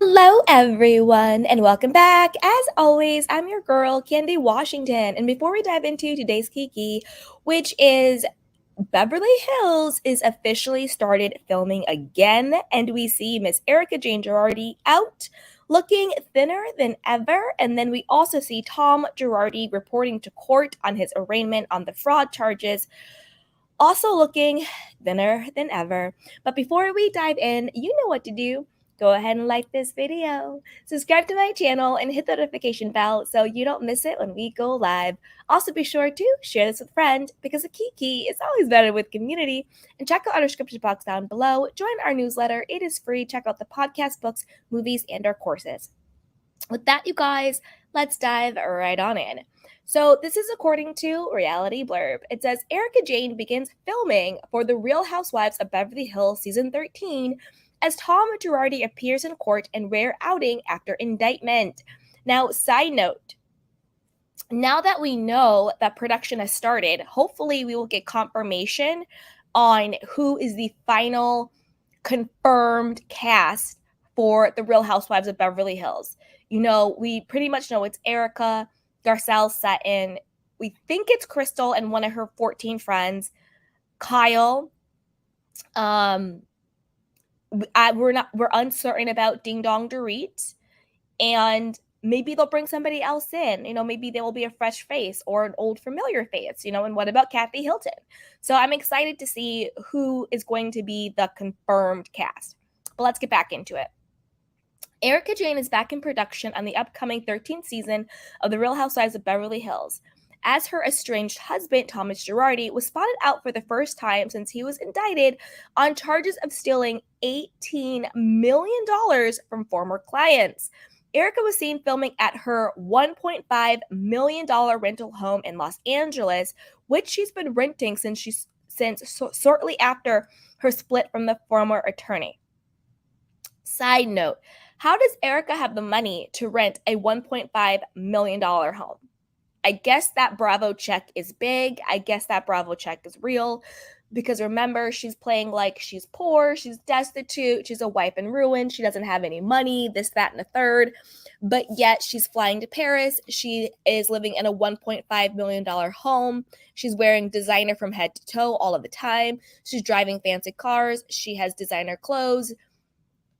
Hello, everyone, and welcome back. As always, I'm your girl, Candy Washington. And before we dive into today's Kiki, which is Beverly Hills is officially started filming again, and we see Miss Erika Jayne Girardi out looking thinner than ever. And then we also see Tom Girardi reporting to court on his arraignment on the fraud charges, also looking thinner than ever. But before we dive in, you know what to do. Go ahead and like this video, subscribe to my channel, and hit the notification bell so you don't miss it when we go live. Also, be sure to share this with a friend because a Kiki is always better with community. And check out our description box down below. Join our newsletter. It is free. Check out the podcast, books, movies, and our courses. With that, you guys, let's dive right on in. So this is according to Reality Blurb. It says Erika Jayne begins filming for The Real Housewives of Beverly Hills Season 13 as Tom Girardi appears in court in rare outing after indictment. Now, side note, now that we know that production has started, hopefully we will get confirmation on who is the final confirmed cast for The Real Housewives of Beverly Hills. You know, we pretty much know it's Erika, Garcelle Sutton. We think it's Crystal and one of her 14 friends, Kyle. We're uncertain about Ding Dong Dorit, and maybe they'll bring somebody else in. You know, maybe there will be a fresh face or an old familiar face, you know, and what about Kathy Hilton? So I'm excited to see who is going to be the confirmed cast. But let's get back into it. Erika Jayne is back in production on the upcoming 13th season of The Real Housewives of Beverly Hills, as her estranged husband, Thomas Girardi, was spotted out for the first time since he was indicted on charges of stealing $18 million from former clients. Erika was seen filming at her $1.5 million rental home in Los Angeles, which she's been renting since shortly after her split from the former attorney. Side note, how does Erika have the money to rent a $1.5 million home? I guess that Bravo check is big. I guess that Bravo check is real. Because remember, she's playing like she's poor, she's destitute, she's a wife in ruin, she doesn't have any money, this, that, and the third. But yet she's flying to Paris. She is living in a $1.5 million home. She's wearing designer from head to toe all of the time. She's driving fancy cars. She has designer clothes,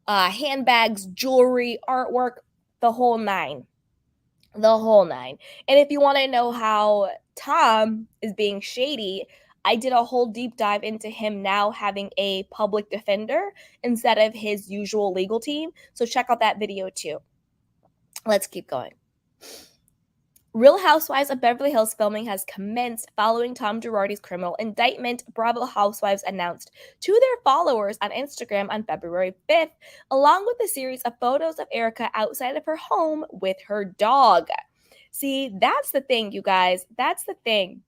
handbags, jewelry, artwork, the whole nine. The whole nine. And if you want to know how Tom is being shady, I did a whole deep dive into him now having a public defender instead of his usual legal team. So check out that video too. Let's keep going. Real Housewives of Beverly Hills filming has commenced following Tom Girardi's criminal indictment, Bravo Housewives announced to their followers on Instagram on February 5th, along with a series of photos of Erika outside of her home with her dog. See, that's the thing, you guys. That's the thing.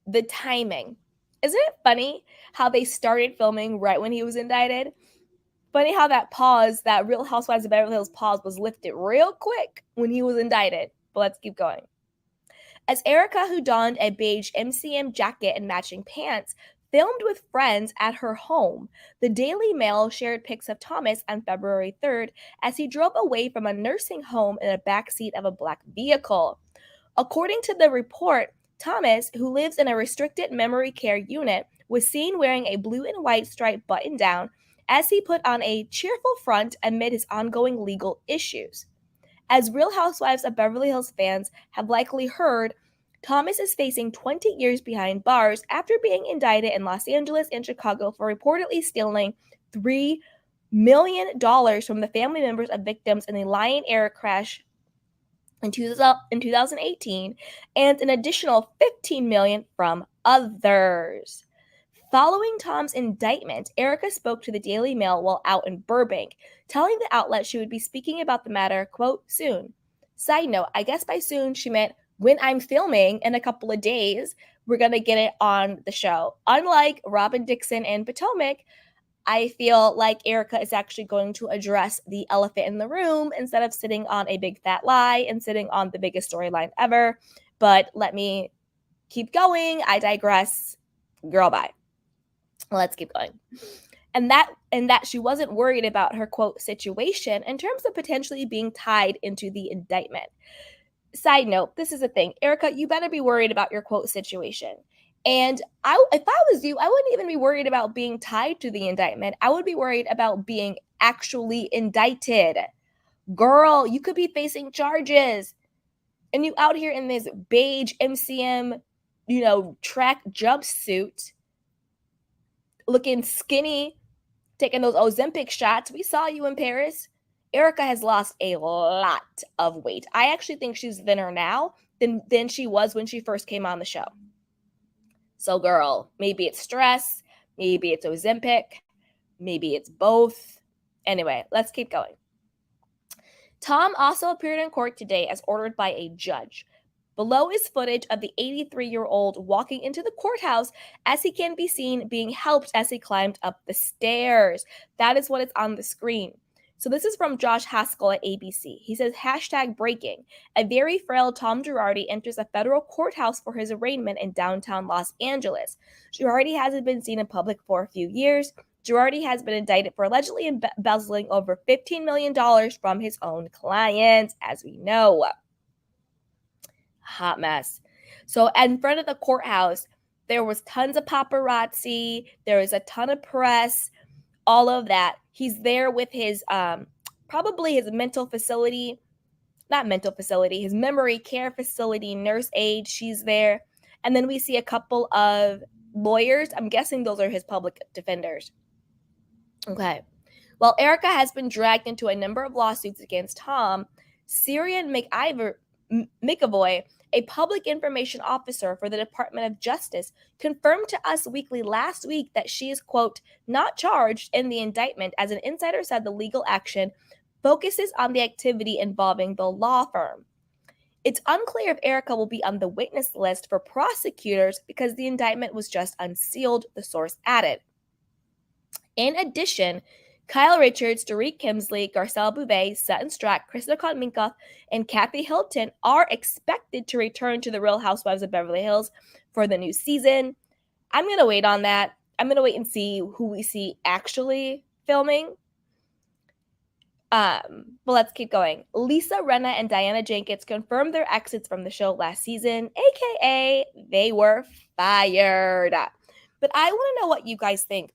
The timing. Isn't it funny how they started filming right when he was indicted? Funny how that pause, that Real Housewives of Beverly Hills pause, was lifted real quick when he was indicted. But let's keep going. As Erika, who donned a beige MCM jacket and matching pants, filmed with friends at her home, the Daily Mail shared pics of Thomas on February 3rd as he drove away from a nursing home in the backseat of a black vehicle. According to the report, Thomas, who lives in a restricted memory care unit, was seen wearing a blue and white striped button-down as he put on a cheerful front amid his ongoing legal issues. As Real Housewives of Beverly Hills fans have likely heard, Thomas is facing 20 years behind bars after being indicted in Los Angeles and Chicago for reportedly stealing $3 million from the family members of victims in the Lion Air crash in 2018 and an additional $15 million from others. Following Tom's indictment, Erika spoke to the Daily Mail while out in Burbank, telling the outlet she would be speaking about the matter, quote, soon. Side note, I guess by soon she meant when I'm filming in a couple of days, we're going to get it on the show. Unlike Robin Dixon and Potomac, I feel like Erika is actually going to address the elephant in the room instead of sitting on a big fat lie and sitting on the biggest storyline ever. But let me keep going. I digress. Girl, bye. Let's keep going. and that she wasn't worried about her, quote, situation in terms of potentially being tied into the indictment. Side note, this is a thing. Erika, you better be worried about your, quote, situation. And if I was you, I wouldn't even be worried about being tied to the indictment. I would be worried about being actually indicted. Girl, you could be facing charges. And you out here in this beige MCM, track jumpsuit, looking skinny, taking those Ozempic shots. We saw you in Paris. Erika has lost a lot of weight. I actually think she's thinner now than she was when she first came on the show. So, girl, maybe it's stress, maybe it's Ozempic, maybe it's both. Anyway, let's keep going. Tom also appeared in court today as ordered by a judge. Below is footage of the 83-year-old walking into the courthouse as he can be seen being helped as he climbed up the stairs. That is what is on the screen. So this is from Josh Haskell at ABC. He says, #breaking. A very frail Tom Girardi enters a federal courthouse for his arraignment in downtown Los Angeles. Girardi hasn't been seen in public for a few years. Girardi has been indicted for allegedly embezzling over $15 million from his own clients, as we know. Hot mess. So in front of the courthouse, there was tons of paparazzi. There was a ton of press, all of that. He's there with his, probably his his memory care facility nurse aide. She's there. And then we see a couple of lawyers. I'm guessing those are his public defenders. Okay. While Erika has been dragged into a number of lawsuits against Tom, Syrian McAvoy, a public information officer for the Department of Justice, confirmed to Us Weekly last week that she is, quote, not charged in the indictment, as an insider said the legal action focuses on the activity involving the law firm. It's unclear if Erika will be on the witness list for prosecutors because the indictment was just unsealed, the source added. In addition, Kyle Richards, Tariq Kimsley, Garcelle Bouvet, Sutton Strack, Krista Minkoff, and Kathy Hilton are expected to return to the Real Housewives of Beverly Hills for the new season. I'm going to wait on that. I'm going to wait and see who we see actually filming. But let's keep going. Lisa Rinna and Diana Jenkins confirmed their exits from the show last season, aka they were fired. But I want to know what you guys think.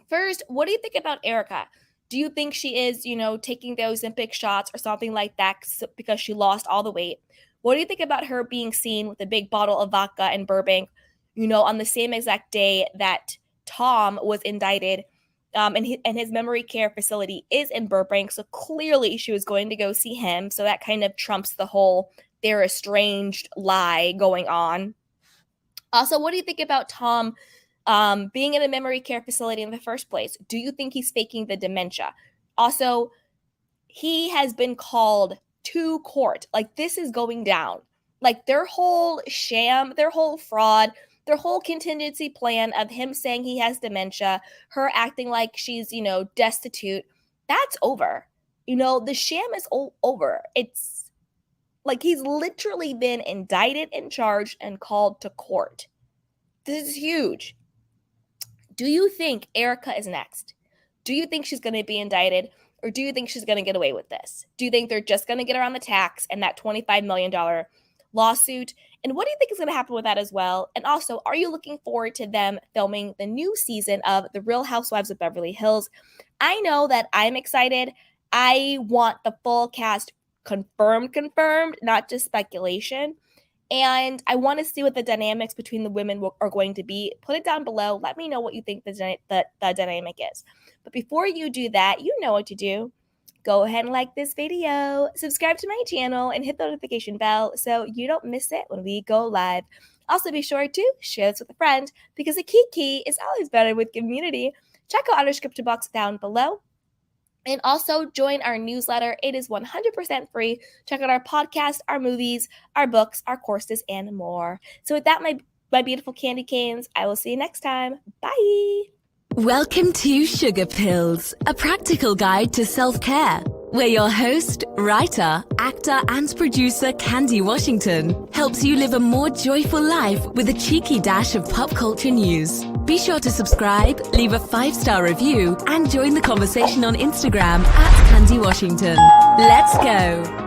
First, what do you think about Erika? Do you think she is, taking those Ozempic shots or something like that because she lost all the weight? What do you think about her being seen with a big bottle of vodka in Burbank, on the same exact day that Tom was indicted, and his memory care facility is in Burbank, so clearly she was going to go see him, so that kind of trumps the whole they're estranged lie going on. Also, what do you think about Tom being in a memory care facility in the first place? Do you think he's faking the dementia? Also, he has been called to court. Like, this is going down. Like, their whole sham, their whole fraud, their whole contingency plan of him saying he has dementia, her acting like she's, destitute, that's over. The sham is over. It's like he's literally been indicted and charged and called to court. This is huge. Do you think Erika is next? Do you think she's going to be indicted, or do you think she's going to get away with this? Do you think they're just going to get her on the tax and that $25 million lawsuit? And what do you think is going to happen with that as well? And also, are you looking forward to them filming the new season of The Real Housewives of Beverly Hills? I know that I'm excited. I want the full cast confirmed, not just speculation. And I want to see what the dynamics between the women are going to be. Put it down below. Let me know what you think the dynamic is. But before you do that, you know what to do. Go ahead and like this video, subscribe to my channel, and hit the notification bell so you don't miss it when we go live. Also, be sure to share this with a friend because a kiki is always better with community. Check out our description box down below. And also join our newsletter. It is 100% free. Check out our podcast, our movies, our books, our courses, and more. So with that, my beautiful candy canes, I will see you next time. Bye. Welcome to Sugar Pills, a practical guide to self-care. where your host, writer, actor, and producer Candy Washington helps you live a more joyful life with a cheeky dash of pop culture news. Be sure to subscribe, leave a 5-star review, and join the conversation on Instagram at Candy Washington. Let's go!